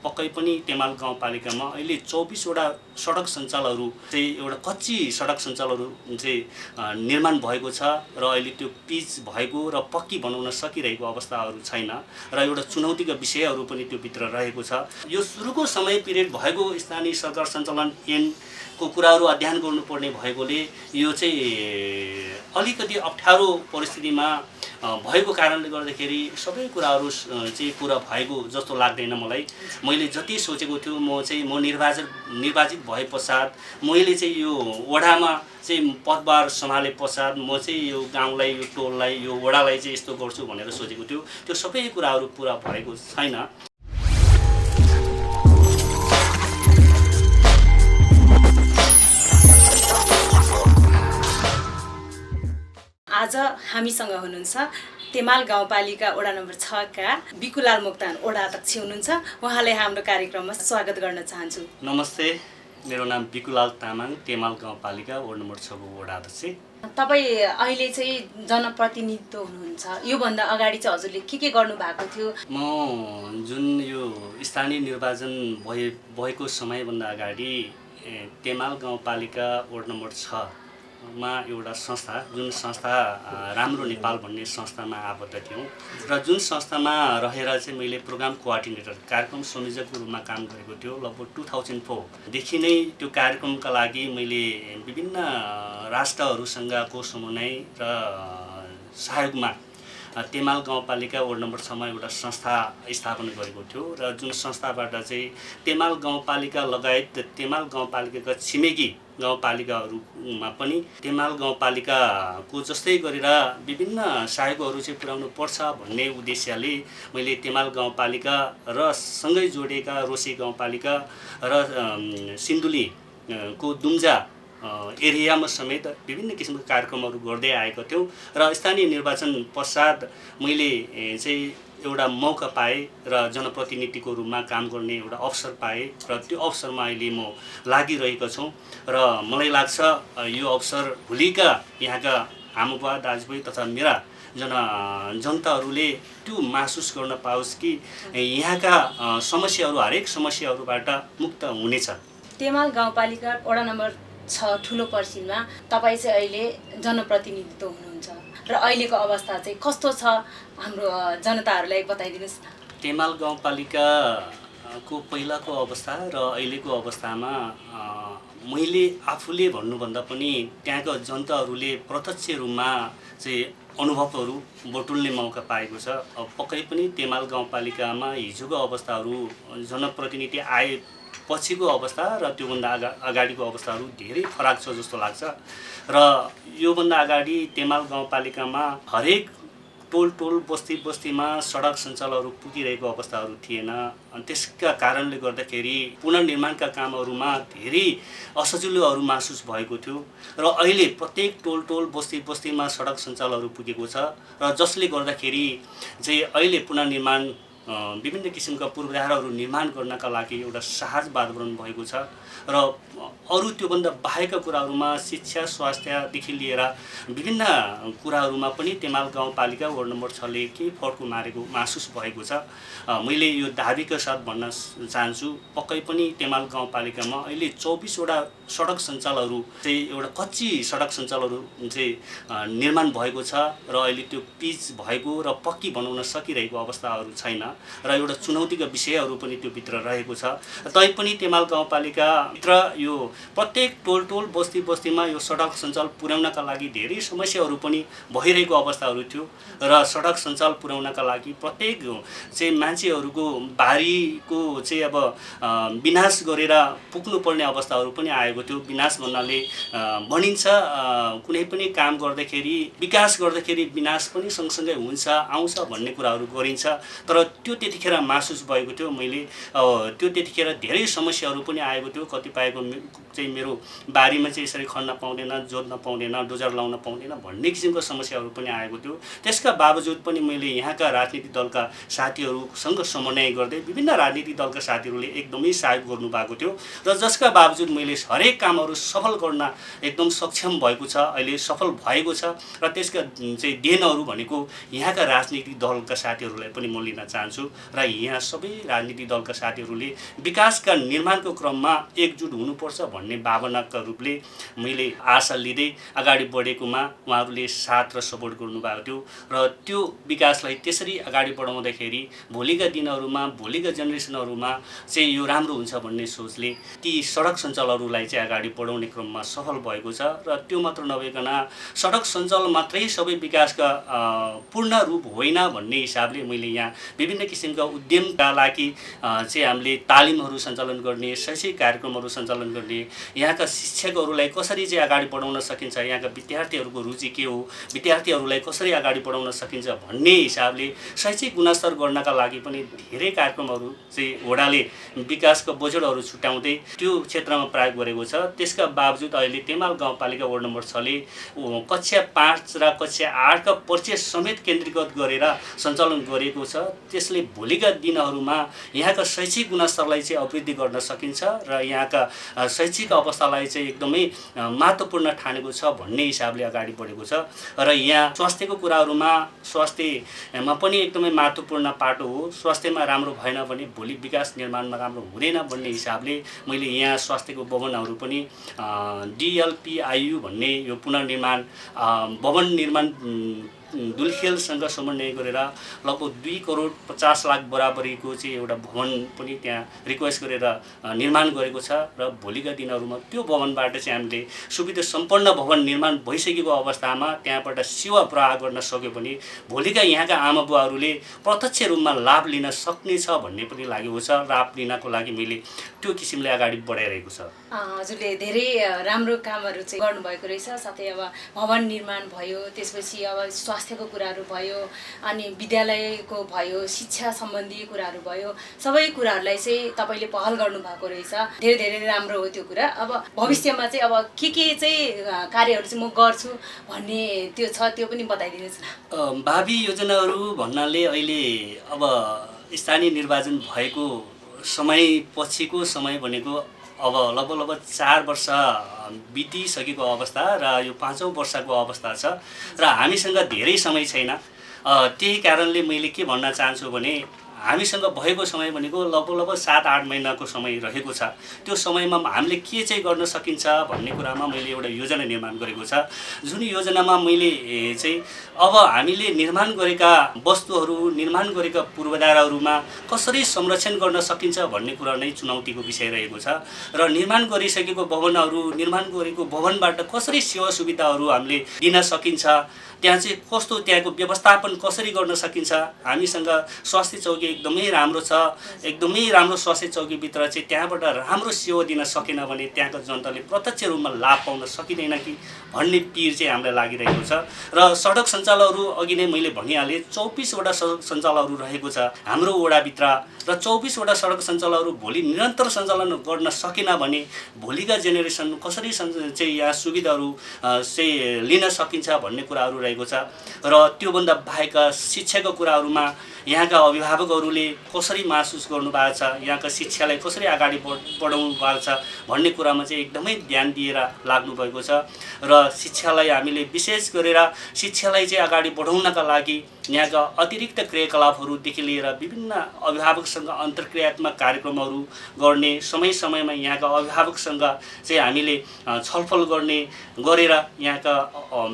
पक्कै पनि तेमाल गाउँपालिकामा अहिले 24 वटा सडक सञ्जालहरू चाहिँ एउटा कच्ची सडक सञ्जालहरू चाहिँ निर्माण भएको छ र अहिले त्यो पिच भएको र पक्की बनाउन सकिरहेको अवस्थाहरू छैन र एउटा चुनौतीका विषयहरू पनि त्यो भित्र रहेको छ। यो सुरुको समय पिरियड भएको स्थानीय सरकार सञ्चालन ऐनको कुराहरू अध्ययन गर्नुपर्ने भएकोले यो चाहिँ अलिकति अप्ठ्यारो परिस्थितिमा भएको कारणले गर्दाखेरि सबै कुराहरू चाहिँ पुरा भएको जस्तो लाग्दैन मलाई। मैले जति सोचेको थियो म निर्वाचित भए पश्चात मैले चाहिँ यो वडामा चाहिँ पदभार सम्हाले पश्चात म चाहिँ यो गाउँलाई यो टोललाई यो वडालाई चाहिँ यस्तो गर्छु भनेर सोचेको थियो। त्यो सबै कुराहरू पुरा भएको छैन। आज हामीसँग हुनुहुन्छ तेमाल गाउँपालिका वडा नम्बर 6 का बिकुलाल मोक्तान वडा अध्यक्ष हुनुहुन्छ। उहाँलाई हाम्रो कार्यक्रममा स्वागत गर्न चाहन्छु। नमस्ते, मेरो नाम बिकुलाल तामाङ, तेमाल गाउँपालिका वडा नम्बर 6 को वडा अध्यक्ष। तपाईँ अहिले चाहिँ जनप्रतिनिधित्व हुनुहुन्छ। योभन्दा अगाडि चाहिँ हजुरले के गर्नु भएको थियो? म जुन यो स्थानीय निर्वाचन भएको समयभन्दा अगाडि तेमाल गाउँपालिका वडा नम्बर 6 मा एउटा संस्था, जुन संस्था राम्रो नेपाल भन्ने संस्थामा आबद्ध थियौँ र जुन संस्थामा रहेर चाहिँ मैले प्रोग्राम कोअर्डिनेटर, कार्यक्रम संयोजकको रूपमा काम गरेको थियो। लगभग 2004 देखि नै त्यो कार्यक्रमका लागि मैले विभिन्न राष्ट्रहरूसँगको समन्वय र सहयोगमा तेमाल गाउँपालिका वडा नम्बर 6 मा एउटा संस्था स्थापना गरेको थियो र जुन संस्थाबाट चाहिँ तेमाल गाउँपालिका लगायत तेमाल गाउँपालिकाका छिमेकी गाउँपालिकाहरूमा पनि तेमाल गाउँपालिकाको जस्तै गरेर विभिन्न सहयोगहरू चाहिँ पुर्याउनु पर्छ भन्ने उद्देश्यले मैले तेमाल गाउँपालिका र सँगै जोडिएका रोसे गाउँपालिका र सिन्धुलीको दुम्जा एरियामा समेत विभिन्न किसिमका कार्यक्रमहरू गर्दै आएको थियौँ र स्थानीय निर्वाचन पश्चात मैले चाहिँ एउटा मौका पाएँ र जनप्रतिनिधिको रूपमा काम गर्ने एउटा अवसर पाएँ र त्यो अवसरमा अहिले म लागिरहेको छु र मलाई लाग्छ यो अवसर भोलिका यहाँका आमाबुवा दाजुभाइ तथा मेरा जनताहरूले त्यो महसुस गर्न पाओस् कि यहाँका समस्याहरू, हरेक समस्याहरूबाट मुक्त हुनेछ। तेमाल गाउँपालिका वडा नम्बर 6 ठुलो पर्सिनमा तपाईँ चाहिँ अहिले जनप्रतिनिधित्व हुनुहुन्छ र अहिलेको अवस्था चाहिँ कस्तो छ हाम्रो जनताहरूलाई बताइदिनुहोस् न। तेमाल गाउँपालिकाको पहिलाको अवस्था र अहिलेको अवस्थामा मैले आफूले भन्नुभन्दा पनि त्यहाँका जनताहरूले प्रत्यक्ष रूपमा चाहिँ अनुभवहरू बटुल्ने मौका पाएको छ। पक्कै पनि तेमाल गाउँपालिकामा हिजोको अवस्थाहरू जनप्रतिनिधि आए पछिको अवस्था र त्योभन्दा अगाडिको अवस्थाहरू धेरै फरक छ जस्तो लाग्छ र योभन्दा अगाडि तेमाल गाउँपालिकामा हरेक टोल बस्ती बस्तीमा सडक सञ्जालहरू पुगिरहेको अवस्थाहरू थिएन। अनि त्यसका कारणले गर्दाखेरि पुनर्निर्माणका कामहरूमा धेरै असजिलोहरू महसुस भएको थियो र अहिले प्रत्येक टोल बस्ती बस्तीमा सडक सञ्जालहरू पुगेको छ र जसले गर्दाखेरि चाहिँ अहिले पुनर्निर्माण विभिन्न किसिमका पूर्वाधारहरू निर्माण गर्नका लागि एउटा सहज वातावरण भएको छ र अरू त्योभन्दा बाहेकका कुराहरूमा शिक्षा, स्वास्थ्यदेखि लिएर विभिन्न कुराहरूमा पनि तेमाल गाउँपालिका वडा नम्बर 6 ले केही फड्को मारेको महसुस भएको छ। मैले यो दाबीका साथ भन्न चाहन्छु, पक्कै पनि तेमाल गाउँपालिकामा अहिले 24 वटा सडक सञ्जालहरू चाहिँ एउटा कच्ची सडक सञ्जालहरू चाहिँ निर्माण भएको छ र अहिले त्यो पिच भएको र पक्की बनाउन सकिरहेको अवस्थाहरू छैन र एउटा चुनौतीका विषयहरू पनि त्यो भित्र रहेको छ। तैपनि तेमाल गाउँपालिकाभित्र यो प्रत्येक टोल बस्ती बस्तीमा यो सडक सञ्जाल पुर्याउनका लागि धेरै समस्याहरू पनि भइरहेको अवस्थाहरू थियो र सडक सञ्जाल पुर्याउनका लागि प्रत्येक चाहिँ मान्छेहरूको बारीको चाहिँ अब विनाश गरेर पुग्नुपर्ने अवस्थाहरू पनि आएको थियो। विनाश भन्नाले भनिन्छ कुनै पनि काम गर्दाखेरि, विकास गर्दाखेरि विनाश पनि सँगसँगै हुन्छ, आउँछ भन्ने कुराहरू गरिन्छ तर त्यो त्यतिखेर महसुस भएको थियो। मैले त्यो त्यतिखेर धेरै समस्याहरू पनि आएको थियो। कतिपयको चाहिँ मेरो बारीमा चाहिँ यसरी खन्न पाउँदैन, जोत्न पाउँदैन, डोजर लाउन पाउँदैन भन्ने किसिमको समस्याहरू पनि आएको थियो। त्यसका बावजुद पनि मैले यहाँका राजनीतिक दलका साथीहरूसँग समन्वय गर्दै विभिन्न राजनीतिक दलका साथीहरूले एकदमै सहयोग गर्नुभएको थियो र जसका बावजुद मैले हरेक कामहरू सफल गर्न एकदम सक्षम भएको छ, अहिले सफल भएको छ र त्यसका चाहिँ देनहरू भनेको यहाँका राजनीतिक दलका साथीहरूलाई पनि म लिन चाहन्छु। चाहन्छु र यहाँ सबै राजनीतिक दलका साथीहरूले विकासका निर्माणको क्रममा एकजुट हुनुपर्छ भन्ने भावनाका रूपले मैले आशा लिँदै अगाडि बढेकोमा उहाँहरूले साथ र सपोर्ट गर्नुभएको थियो र त्यो विकासलाई त्यसरी अगाडि बढाउँदाखेरि भोलिका दिनहरूमा भोलिका जेनेरेसनहरूमा चाहिँ यो राम्रो हुन्छ भन्ने सोचले ती सडक सञ्जालहरूलाई चाहिँ अगाडि बढाउने क्रममा सफल भएको छ र त्यो मात्र नभइकन सडक सञ्जाल मात्रै सबै विकासका पूर्ण रूप होइन भन्ने हिसाबले मैले यहाँ विभिन्न किसिमका उद्यमका लागि चाहिँ हामीले तालिमहरू सञ्चालन गर्ने शैक्षिक कार्यक्रमहरू सञ्चालन गर्ने यहाँका शिक्षकहरूलाई कसरी चाहिँ अगाडि बढाउन सकिन्छ यहाँका विद्यार्थीहरूको रुचि के हो विद्यार्थीहरूलाई कसरी अगाडि बढाउन सकिन्छ भन्ने हिसाबले शैक्षिक गुणस्तर गर्नका लागि पनि धेरै कार्यक्रमहरू चाहिँ वडाले विकासको बजेटहरू छुट्याउँदै त्यो क्षेत्रमा प्रयोग गरेको छ। त्यसका बावजुद अहिले तेमाल गाउँपालिका वार्ड नम्बर 6 ले कक्षा 5 र कक्षा 8 का परिचय समेत केन्द्रीकृत गरेर सञ्चालन गरेको छ। त्यसले भोलिका दिनहरूमा यहाँका शैक्षिक गुणस्तरलाई चाहिँ अभिवृद्धि गर्न सकिन्छ र यहाँका शैक्षिक अवस्थालाई चाहिँ एकदमै महत्त्वपूर्ण ठानेको छ भन्ने हिसाबले अगाडि बढेको छ र यहाँ स्वास्थ्यको कुराहरूमा स्वास्थ्यमा पनि एकदमै महत्त्वपूर्ण पाटो हो। स्वास्थ्यमा राम्रो भएन भने भोलि विकास निर्माणमा राम्रो हुँदैन भन्ने हिसाबले मैले यहाँ स्वास्थ्यको भवनहरू पनि DLPIU भन्ने यो पुनर्निर्माण भवन निर्माण दुलखेलसँग समन्वय गरेर लगभग 2 करोड 50 लाख बराबरीको चाहिँ एउटा भवन पनि त्यहाँ रिक्वेस्ट गरेर निर्माण गरेको छ र भोलिका दिनहरूमा त्यो भवनबाट चाहिँ हामीले सुविधा सम्पन्न भवन निर्माण भइसकेको अवस्थामा त्यहाँबाट सेवा प्रवाह गर्न सक्यो भने भोलिका यहाँका आमा बुवाहरूले प्रत्यक्ष रूपमा लाभ लिन सक्नेछ भन्ने पनि लागेको छ। लाभ लिनको लागि मैले त्यो किसिमले अगाडि बढाइरहेको छ। हजुरले धेरै राम्रो कामहरू चाहिँ गर्नुभएको रहेछ। साथै अब भवन निर्माण भयो, त्यसपछि अब स्वास्थ्यको कुराहरू भयो, अनि विद्यालयको भयो, शिक्षा सम्बन्धी कुराहरू भयो, सबै कुराहरूलाई चाहिँ तपाईँले पहल गर्नुभएको रहेछ। धेरै धेरै राम्रो हो त्यो कुरा। अब भविष्यमा चाहिँ अब के चाहिँ कार्यहरू चाहिँ म गर्छु भन्ने त्यो छ, त्यो पनि बताइदिनुहोस् न। भावी योजनाहरू भन्नाले अहिले अब स्थानीय निर्वाचन भएको समय पछिको समय भनेको अब लगभग 4 वर्ष बितिसकेको अवस्था र यो 5औं वर्षको अवस्था छ र हामीसँग धेरै समय छैन। त्यही कारणले मैले के भन्न चाहन्छु भने हामीसँग भएको समय भनेको लगभग 7-8 महिनाको समय रहेको छ। त्यो समयमा हामीले के चाहिँ गर्न सकिन्छ भन्ने कुरामा मैले एउटा योजना निर्माण गरेको छ। जुन योजनामा मैले चाहिँ अब हामीले निर्माण गरेका वस्तुहरू, निर्माण गरेका पूर्वाधारहरूमा कसरी संरक्षण गर्न सकिन्छ भन्ने कुरा नै चुनौतीको विषय रहेको छ र निर्माण गरिसकेको भवनहरू, निर्माण गरेको भवनबाट कसरी सेवा सुविधाहरू हामीले दिन सकिन्छ, त्यहाँ चाहिँ कस्तो त्यहाँको व्यवस्थापन कसरी गर्न सकिन्छ। हामीसँग स्वास्थ्य चौकी एकदमै राम्रो छ, एकदमै राम्रो स्वास्थ्य चौकीभित्र चाहिँ त्यहाँबाट राम्रो सेवा दिन सकेन भने त्यहाँको जनताले प्रत्यक्ष रूपमा लाभ पाउन सकिँदैन कि भन्ने पिर चाहिँ हामीलाई लागिरहेको छ। र सडक सञ्जालहरू अघि नै मैले भनिहालेँ, 24 वटा सडक सञ्जालहरू रहेको छ हाम्रो वडाभित्र र 24 वटा सडक सञ्जालहरू भोलि निरन्तर सञ्चालन गर्न सकेन भने भोलिका जेनेरेसन कसरी चाहिँ यहाँ सुविधाहरू चाहिँ लिन सकिन्छ भन्ने कुराहरू रहेको छ। र त्योभन्दा बाहेक शिक्षाको कुराहरूमा यहाँका अभिभावकहरूले कसरी महसुस गर्नुभएको छ, यहाँका शिक्षालाई कसरी अगाडि बढाउनु भएको छ भन्ने कुरामा चाहिँ एकदमै ध्यान दिएर लाग्नुभएको छ र शिक्षालाई हामीले विशेष गरेर शिक्षालाई चाहिँ अगाडि बढाउनका लागि यहाँका अतिरिक्त क्रियाकलापहरूदेखि लिएर विभिन्न अभिभावकसँग अन्तर्क्रियात्मक कार्यक्रमहरू गर्ने, समय समयमा यहाँका अभिभावकसँग चाहिँ हामीले छलफल गरेर यहाँका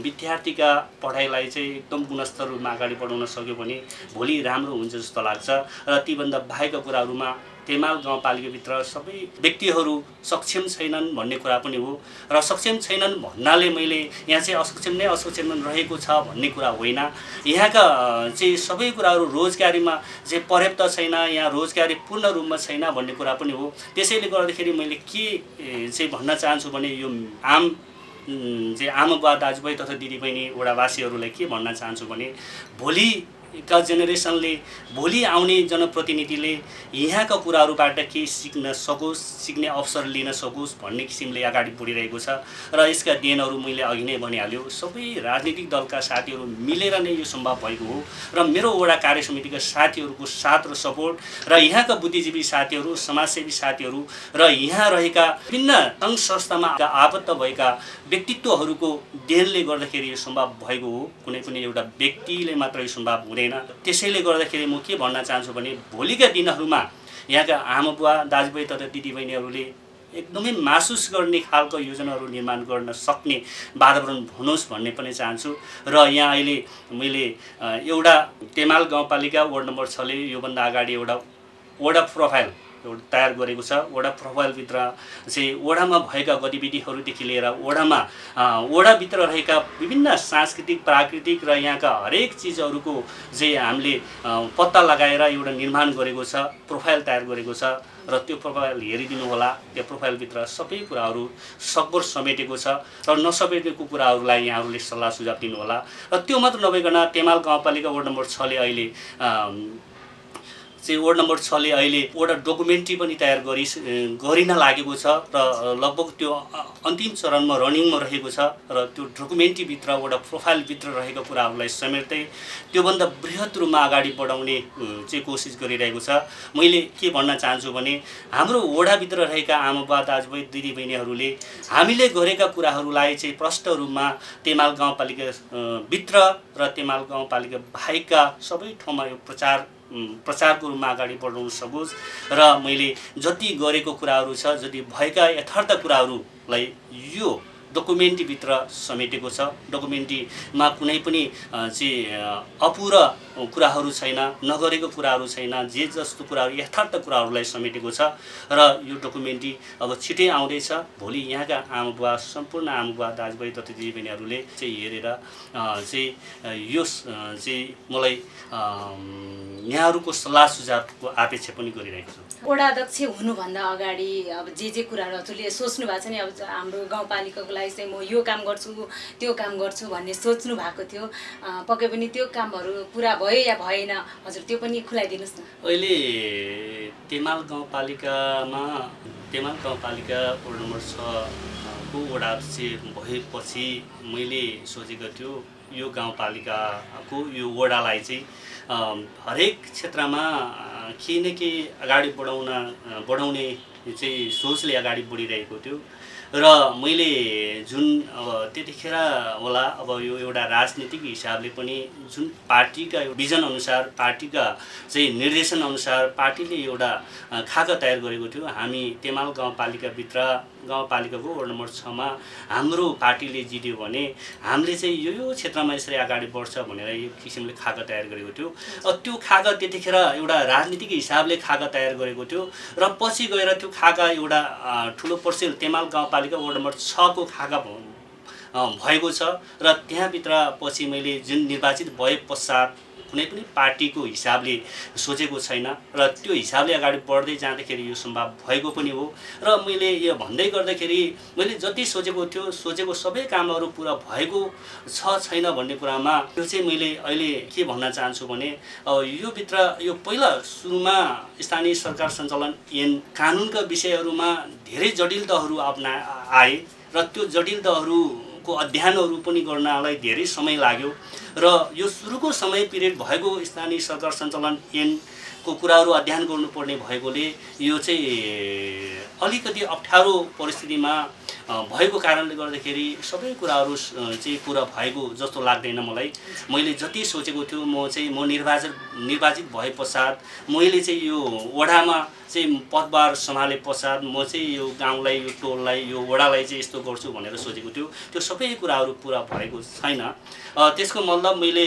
विद्यार्थीका पढाइलाई चाहिँ एकदम गुणस्तरमा अगाडि बढाउन सक्यो भने भोलि राम्रो हुन्छ जस्तो लाग्छ। र तीभन्दा बाहेकका कुराहरूमा तेमाल गाउँपालिकाभित्र सबै व्यक्तिहरू सक्षम छैनन् भन्ने कुरा पनि हो र सक्षम छैनन् भन्नाले मैले यहाँ चाहिँ असक्षम रहेको छ भन्ने कुरा होइन। यहाँका चाहिँ सबै कुराहरू रोजगारीमा चाहिँ पर्याप्त छैन, यहाँ रोजगारी पूर्ण रूपमा छैन भन्ने कुरा पनि हो। त्यसैले गर्दाखेरि मैले के चाहिँ भन्न चाहन्छु भने यो चाहिँ आमा बुवा दाजुभाइ तथा दिदीबहिनी वडावासीहरूलाई के भन्न चाहन्छु भने भोलिका जेनेरेसनले, भोलि आउने जनप्रतिनिधिले यहाँका कुराहरूबाट केही सिक्न सकोस्, सिक्ने अवसर लिन सकोस् भन्ने किसिमले अगाडि बढिरहेको छ र यसका देनहरू मैले अघि नै भनिहाल्यो। सबै राजनीतिक दलका साथीहरू मिलेर नै यो सम्भव भएको हो र मेरो वडा कार्य समितिका साथीहरूको साथ र सपोर्ट र यहाँका बुद्धिजीवी साथीहरू, समाजसेवी साथीहरू र यहाँ रहेका विभिन्न सङ्घ संस्थामा आबद्ध भएका व्यक्तित्वहरूको देनले गर्दाखेरि यो सम्भव भएको हो। कुनै पनि एउटा व्यक्तिले मात्र यो सम्भव हुँदैन। हुँदैन। त्यसैले गर्दाखेरि म के भन्न चाहन्छु भने भोलिका दिनहरूमा यहाँका आमा बुवा दाजुभाइ तथा दिदीबहिनीहरूले एकदमै महसुस गर्ने खालको योजनाहरू निर्माण गर्न सक्ने वातावरण हुनुहोस् भन्ने पनि चाहन्छु। र यहाँ अहिले मैले एउटा तेमाल गाउँपालिका वार्ड नम्बर 6 ले योभन्दा अगाडि एउटा वडा प्रोफाइल तयार गरेको छ। वडा प्रोफाइलभित्र चाहिँ वडामा भएका गतिविधिहरूदेखि लिएर वडाभित्र रहेका विभिन्न सांस्कृतिक प्राकृतिक र यहाँका हरेक चिजहरूको चाहिँ हामीले पत्ता लगाएर एउटा निर्माण गरेको छ, प्रोफाइल तयार गरेको छ। र त्यो प्रोफाइल हेरिदिनु होला। त्यो प्रोफाइलभित्र सबै कुराहरू सकभर समेटेको छ र नसमेटेको कुराहरूलाई यहाँहरूले सल्लाह सुझाव दिनु होला। र त्यो मात्र नभइकन तेमाल गाउँपालिका वार्ड नम्बर 6 ले अहिले एउटा डकुमेन्ट्री पनि तयार गरिन लागेको छ र लगभग त्यो अन्तिम चरणमा रनिङमा रहेको छ। र त्यो डकुमेन्ट्रीभित्र एउटा प्रोफाइलभित्र रहेका कुराहरूलाई समेट्दै त्योभन्दा बृहत रूपमा अगाडि बढाउने चाहिँ कोसिस गरिरहेको छ। मैले के भन्न चाहन्छु भने हाम्रो वडाभित्र रहेका आमा बुवा दाजुभाइ दिदीबहिनीहरूले हामीले गरेका कुराहरूलाई चाहिँ प्रष्ट रूपमा तेमाल गाउँपालिका भित्र र तेमाल गाउँपालिका बाहेकका सबै ठाउँमा यो प्रचारको रूपमा अगाडि बढाउन सकोस्। र मैले जति गरेको कुराहरू छ, जति भएका यथार्थ कुराहरूलाई यो डकुमेन्ट्रीभित्र समेटेको छ। डकुमेन्ट्रीमा कुनै पनि चाहिँ अपुरा कुराहरू छैन, नगरेको कुराहरू छैन, जे जस्तो कुराहरू यथार्थ कुराहरूलाई समेटेको छ। र यो डकुमेन्ट्री अब छिटै आउँदैछ। भोलि यहाँका आमा बुवा सम्पूर्ण आमा बुवा दाजुभाइ तथा दिदीबहिनीहरूले चाहिँ हेरेर चाहिँ यो चाहिँ मलाई यहाँहरूको सल्लाह सुझावको अपेक्षा पनि गरिरहेको छु। वडा अध्यक्ष हुनुभन्दा अगाडि अब जे कुराहरू हजुरले सोच्नु भएको छ नि, अब हाम्रो गाउँपालिकाको लागि चाहिँ म यो काम गर्छु त्यो काम गर्छु भन्ने सोच्नु भएको थियो, पक्कै पनि त्यो कामहरू पुरा भयो या भएन हजुर त्यो पनि खुलाइदिनुहोस् न। अहिले तेमाल गाउँपालिका वार्ड नम्बर 6 को वडा अध्यक्ष भएपछि मैले सोचेको थियो यो गाउँपालिकाको यो वडालाई चाहिँ हरेक क्षेत्रमा केही न केही अगाडि बढाउने चाहिँ सोचले अगाडि बढिरहेको थियो। र मैले जुन अब त्यतिखेर होला अब यो एउटा राजनीतिक हिसाबले पनि जुन पार्टीका भिजन अनुसार पार्टीका चाहिँ निर्देशन अनुसार पार्टीले एउटा खाका तयार गरेको थियो। हामी तेमाल गाउँपालिकाको वार्ड नम्बर 6 मा हाम्रो पार्टीले जित्यो भने हामीले चाहिँ यो क्षेत्रमा यसरी अगाडि बढ्छ भनेर यो किसिमले खाका तयार गरेको थियो। त्यो खाका त्यतिखेर एउटा राजनीतिक हिसाबले खाका तयार गरेको थियो र पछि गएर त्यो खाका एउटा ठुलो पर्सेल तेमाल गाउँपालिका वार्ड नम्बर 6 को खाका भएको छ। र त्यहाँभित्र पछि मैले जुन निर्वाचित भए पश्चात कुनै पनि पार्टीको हिसाबले सोचेको छैन र त्यो हिसाबले अगाडि बढ्दै जाँदाखेरि यो सम्भव भएको पनि हो। र मैले यो भन्दै गर्दाखेरि मैले जति सोचेको सबै कामहरू पुरा भएको छैन भन्ने कुरामा यो चाहिँ मैले अहिले के भन्न चाहन्छु भने यो भित्र यो पहिला सुरुमा स्थानीय सरकार सञ्चालन ऐन कानुनका विषयहरूमा धेरै जटिलताहरू आए र त्यो जटिलताहरूको अध्ययनहरू पनि गर्नलाई धेरै समय लाग्यो। र यो सुरुको समय पिरियड भएको स्थानीय सरकार सञ्चालन ऐनको कुराहरू अध्ययन गर्नुपर्ने भएकोले यो चाहिँ अलिकति अप्ठ्यारो परिस्थितिमा भएको कारणले गर्दाखेरि सबै कुराहरू चाहिँ पुरा भएको जस्तो लाग्दैन मलाई। मैले जति सोचेको थियो म निर्वाचित भए पश्चात मैले चाहिँ यो वडामा चाहिँ पदभार सम्हाले पश्चात म चाहिँ यो गाउँलाई यो टोललाई यो वडालाई चाहिँ यस्तो गर्छु भनेर सोचेको थियो। त्यो सबै कुराहरू पुरा भएको छैन। त्यसको मतलब मैले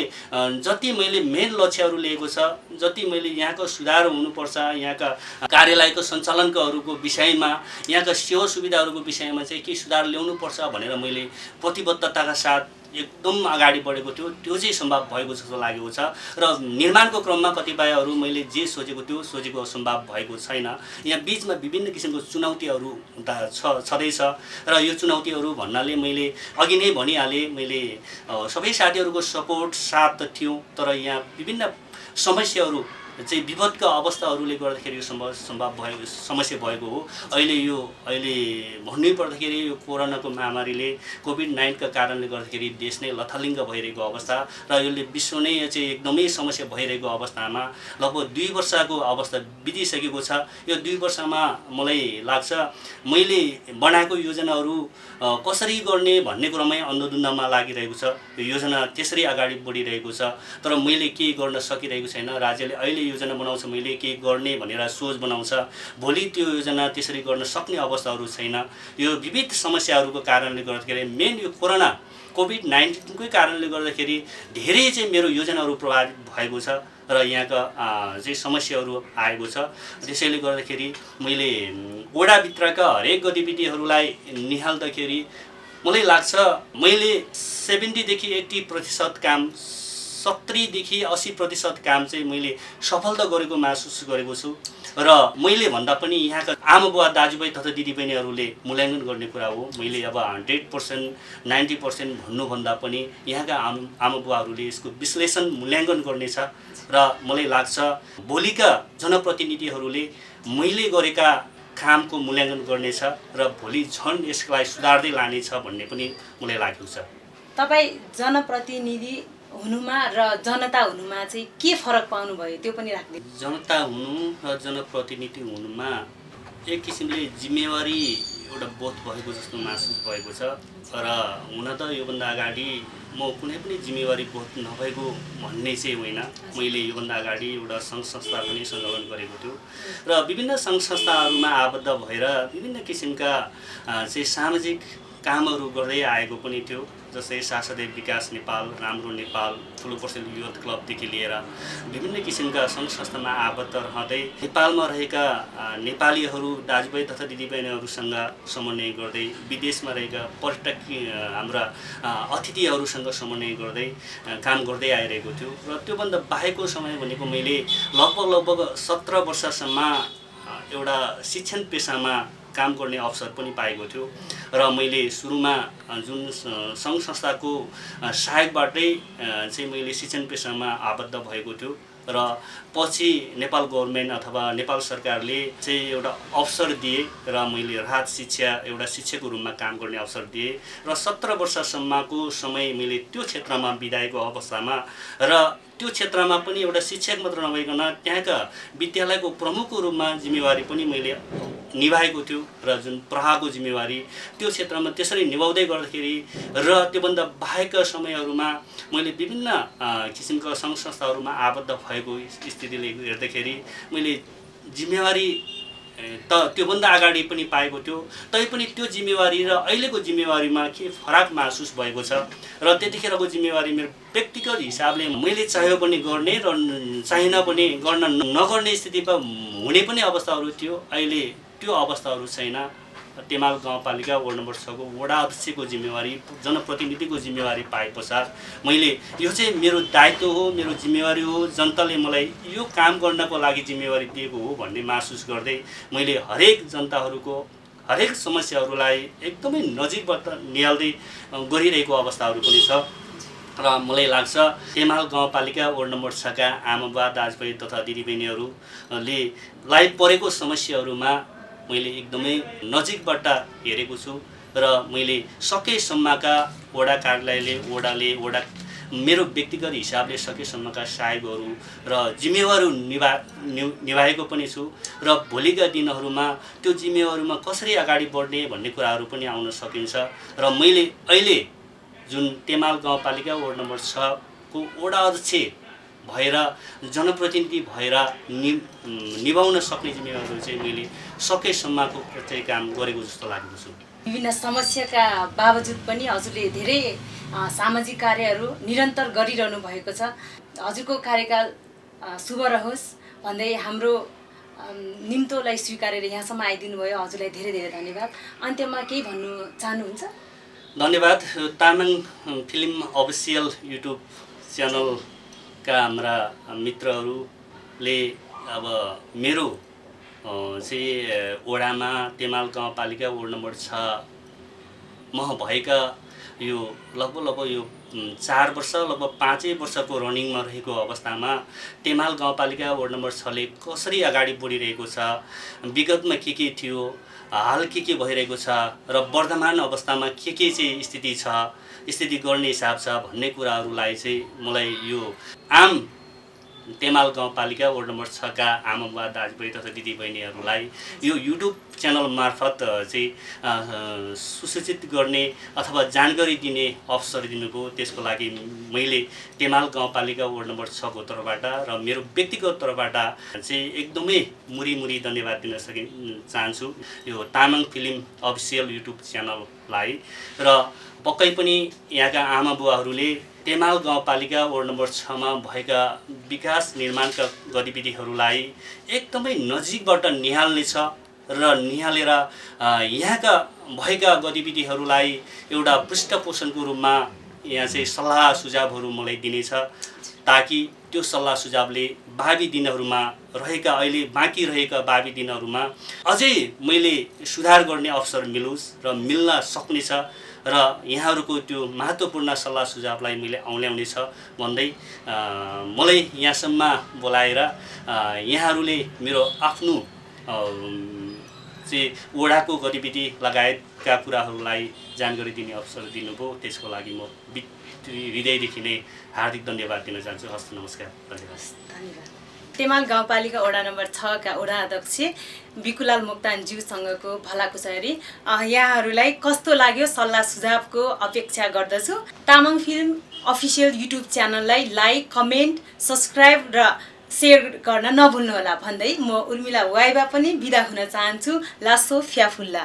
जति मैले मेन लक्ष्यहरू लिएको छ, जति मैले यहाँको सुधार हुनुपर्छ, यहाँका कार्यालयको सञ्चालनकाहरूको विषयमा, यहाँका सेवा सुविधाहरूको विषयमा चाहिँ के सुधार ल्याउनुपर्छ भनेर मैले प्रतिबद्धताका साथ एकदम अगाडि बढेको थियो। त्यो चाहिँ सम्भव भएको जस्तो लागेको छ। र निर्माणको क्रममा कतिपयहरू मैले जे सोचेको सम्भव भएको छैन। यहाँ बिचमा विभिन्न किसिमको चुनौतीहरू छँदैछ र यो चुनौतीहरू भन्नाले मैले अघि नै भनिहालेँ, मैले सबै साथीहरूको सपोर्ट साथ थियो, तर यहाँ विभिन्न समस्याहरू चाहिँ विपदका अवस्थाहरूले गर्दाखेरि यो सम्भव भएको समस्या भएको हो। अहिले भन्नै पर्दाखेरि यो कोरोनाको महामारीले कोभिड-19 का कारणले गर्दाखेरि देश नै लथालिङ्ग भइरहेको अवस्था र यसले विश्व नै चाहिँ एकदमै समस्या भइरहेको अवस्थामा लगभग 2 वर्षको अवस्था बितिसकेको छ। यो 2 वर्षमा मलाई लाग्छ मैले बनाएको योजनाहरू कसरी गर्ने भन्ने कुरामै अन्धुन्धमा लागिरहेको छ। यो योजना त्यसरी अगाडि बढिरहेको छ तर मैले के गर्न सकिरहेको छैन। राज्यले अहिले योजना बनाउँछ मैले के गर्ने भनेर सोच बनाउँछ, भोलि त्यो योजना त्यसरी गर्न सक्ने अवस्थाहरू छैन। यो विविध समस्याहरूको कारणले गर्दाखेरि मेन यो कोभिड-19 कै कारणले गर्दाखेरि धेरै चाहिँ मेरो योजनाहरू प्रभावित भएको छ र यहाँका चाहिँ समस्याहरू आएको छ। त्यसैले गर्दाखेरि मैले वडाभित्रका हरेक गतिविधिहरूलाई निहाल्दाखेरि मलाई लाग्छ मैले 70 देखि 80% काम 70 देखि 80% काम चाहिँ मैले सफलता गरेको महसुस गरेको छु र मैले भन्दा पनि यहाँका आमा बुवा दाजुभाइ तथा दिदीबहिनीहरूले मूल्याङ्कन गर्ने कुरा हो। मैले अब 100% 90% भन्नुभन्दा पनि यहाँका आमा बुवाहरूले यसको विश्लेषण मूल्याङ्कन गर्नेछ र मलाई लाग्छ भोलिका जनप्रतिनिधिहरूले मैले गरेका कामको मूल्याङ्कन गर्नेछ र भोलि झन् यसलाई सुधार्दै लानेछ भन्ने पनि मलाई लागेको छ। तपाईँ जनप्रतिनिधि हुनुमा र जनता हुनुमा चाहिँ के फरक पाउनुभयो त्यो पनि राख्दै। जनता हुनु र जनप्रतिनिधि हुनुमा एक किसिमले जिम्मेवारी एउटा बोध भएको जस्तो महसुस भएको छ र हुन त योभन्दा अगाडि म कुनै पनि जिम्मेवारी बोध नभएको भन्ने चाहिँ होइन। मैले योभन्दा अगाडि एउटा सङ्घ संस्था पनि सञ्चालन गरेको थियो र विभिन्न सङ्घ संस्थाहरूमा आबद्ध भएर विभिन्न किसिमका चाहिँ सामाजिक कामहरू गर्दै आएको पनि थियो। जस्तै सासदेव विकास नेपाल, राम्रो नेपाल, ठुलो पर्सेल युथ क्लबदेखि लिएर विभिन्न किसिमका सङ्घ संस्थामा आबद्ध रहँदै नेपालमा रहेका नेपालीहरू दाजुभाइ तथा दिदीबहिनीहरूसँग समन्वय गर्दै विदेशमा रहेका पर्यटक हाम्रा अतिथिहरूसँग समन्वय गर्दै काम गर्दै आइरहेको थियो र त्योभन्दा बाहेकको समय भनेको मैले लगभग 17 वर्षसम्म एउटा शिक्षण पेसामा काम गर्ने अवसर पनि पाएको थियो र मैले सुरुमा जुन सङ्घ संस्थाको सहायकबाटै चाहिँ मैले शिक्षण पेसामा आबद्ध भएको थियो र पछि नेपाल गभर्नमेन्ट अथवा नेपाल सरकारले चाहिँ एउटा अवसर दिए र मैले राहत शिक्षा एउटा शिक्षकको रूपमा काम गर्ने अवसर दिए र 17 वर्षसम्मको समय मैले त्यो क्षेत्रमा बिताएको अवस्थामा र त्यो क्षेत्रमा पनि एउटा शिक्षक मात्र नभइकन त्यहाँका विद्यालयको प्रमुखको रूपमा जिम्मेवारी पनि मैले निभाएको थियो र जुन प्रहाको जिम्मेवारी त्यो क्षेत्रमा त्यसरी निभाउँदै गर्दाखेरि र त्योभन्दा बाहेकका समयहरूमा मैले विभिन्न किसिमका सङ्घ संस्थाहरूमा आबद्ध भएको स्थितिले हेर्दाखेरि मैले जिम्मेवारी त त्योभन्दा अगाडि पनि पाएको थियो। तैपनि त्यो जिम्मेवारी र अहिलेको जिम्मेवारीमा के फरक महसुस भएको छ र त्यतिखेरको जिम्मेवारी मेरो व्यक्तिगत हिसाबले मैले चाह्यो पनि गर्ने र चाहिन पनि गर्न नगर्ने स्थितिमा हुने पनि अवस्थाहरू थियो। अहिले त्यो अवस्थाहरू छैन। तेमाल गाउँपालिका वार्ड नम्बर 6 को वडा अध्यक्षको जिम्मेवारी, जनप्रतिनिधिको जिम्मेवारी पाए पश्चात मैले यो चाहिँ मेरो दायित्व हो, मेरो जिम्मेवारी हो, जनताले मलाई यो काम गर्नको लागि जिम्मेवारी दिएको हो भन्ने महसुस गर्दै मैले हरेक जनताहरूको हरेक समस्याहरूलाई एकदमै नजिकबाट निहाल्दै गरिरहेको अवस्थाहरू पनि छ र मलाई लाग्छ तेमाल गाउँपालिका वार्ड नम्बर 6 का आमा बुवा दाजुभाइ तथा दिदीबहिनीहरूले लाई परेको समस्याहरूमा मैले एकदमै नजिकबाट हेरेको छु र मैले सकेसम्मका वडा कार्यालयले वडा मेरो व्यक्तिगत हिसाबले सकेसम्मका सहायकहरू र जिम्मेवारी निभाएको पनि छु र भोलिका दिनहरूमा त्यो जिम्मेवारीमा कसरी अगाडि बढ्ने भन्ने कुराहरू पनि आउन सकिन्छ र मैले अहिले जुन तेमाल गाउँपालिका वार्ड नम्बर 6 को वडा अध्यक्ष भएर जनप्रतिनिधि भएर निभाउन सक्ने जिम्मेवारीहरू चाहिँ मैले सकेसम्मको चाहिँ काम गरेको जस्तो लागेको छु। विभिन्न समस्याका बावजुद पनि हजुरले धेरै सामाजिक कार्यहरू निरन्तर गरिरहनु भएको छ। हजुरको कार्यकाल शुभ रहोस् भन्दै हाम्रो निम्तोलाई स्वीकारेर यहाँसम्म आइदिनु भयो। हजुरलाई धेरै धेरै धन्यवाद। अन्त्यमा केही भन्नु चाहनुहुन्छ? धन्यवाद। Tamang film official YouTube channel का हाम्रा मित्रहरूले अब मेरो चाहिँ वडामा तेमाल गाउँपालिका वार्ड नम्बर 6 मा भएका यो लगभग यो 4 वर्ष लगभग 5 वर्षको रनिङमा रहेको अवस्थामा तेमाल गाउँपालिका वार्ड नम्बर 6 ले कसरी अगाडि बढिरहेको छ, विगतमा के थियो, हाल के भइरहेको छ र वर्तमान अवस्थामा के चाहिँ स्थिति गर्ने हिसाब छ भन्ने कुराहरूलाई चाहिँ मलाई यो आम तेमाल गाउँपालिका वार्ड नम्बर 6 का आमा बुवा दाजुभाइ तथा दिदीबहिनीहरूलाई यो युट्युब च्यानल मार्फत चाहिँ सुसूचित गर्ने अथवा जानकारी दिने अवसर दिनुभयो। त्यसको लागि मैले तेमाल गाउँपालिका वार्ड नम्बर 6 को तर्फबाट र मेरो व्यक्तिगत तर्फबाट चाहिँ एकदमै मुरी धन्यवाद दिन चाहन्छु यो तामाङ फिल्म अफिसियल युट्युब च्यानललाई। र पक्कै पनि यहाँका आमा बुवाहरूले तेमाल गाउँपालिका वार्ड नम्बर 6 मा भएका विकास निर्माणका गतिविधिहरूलाई एकदमै नजिकबाट निहाल्नेछ र निहालेर यहाँका भएका गतिविधिहरूलाई एउटा पृष्ठपोषणको रूपमा यहाँ चाहिँ सल्लाह सुझावहरू मलाई दिनेछ, ताकि त्यो सल्लाह सुझावले भावी दिनहरूमा रहेका अहिले बाँकी रहेका भावी दिनहरूमा अझै मैले सुधार गर्ने अवसर मिलोस् र मिल्न सक्नेछ र यहाँहरूको त्यो महत्त्वपूर्ण सल्लाह सुझावलाई मैले औल्याउनेछ भन्दै मलाई यहाँसम्म बोलाएर यहाँहरूले मेरो आफ्नो चाहिँ वडाको गतिविधि लगायतका कुराहरूलाई जानकारी दिने अवसर दिनुभयो। त्यसको लागि म हृदयदेखि नै हार्दिक धन्यवाद दिन चाहन्छु। हस्त नमस्कार, धन्यवाद। तेमाल गाउँपालिका वडा नम्बर 6 का वडा अध्यक्ष बिकुलाल मोक्तानज्यूसँगको भलाकुसारी यहाँहरूलाई कस्तो लाग्यो सल्लाह सुझावको अपेक्षा गर्दछु। तामाङ फिल्म अफिसियल युट्युब च्यानललाई लाइक, कमेन्ट, सब्सक्राइब र सेयर गर्न नभुल्नुहोला भन्दै म उर्मिला वाइबा पनि बिदा हुन चाहन्छु। लासो फ्याफुल्ला।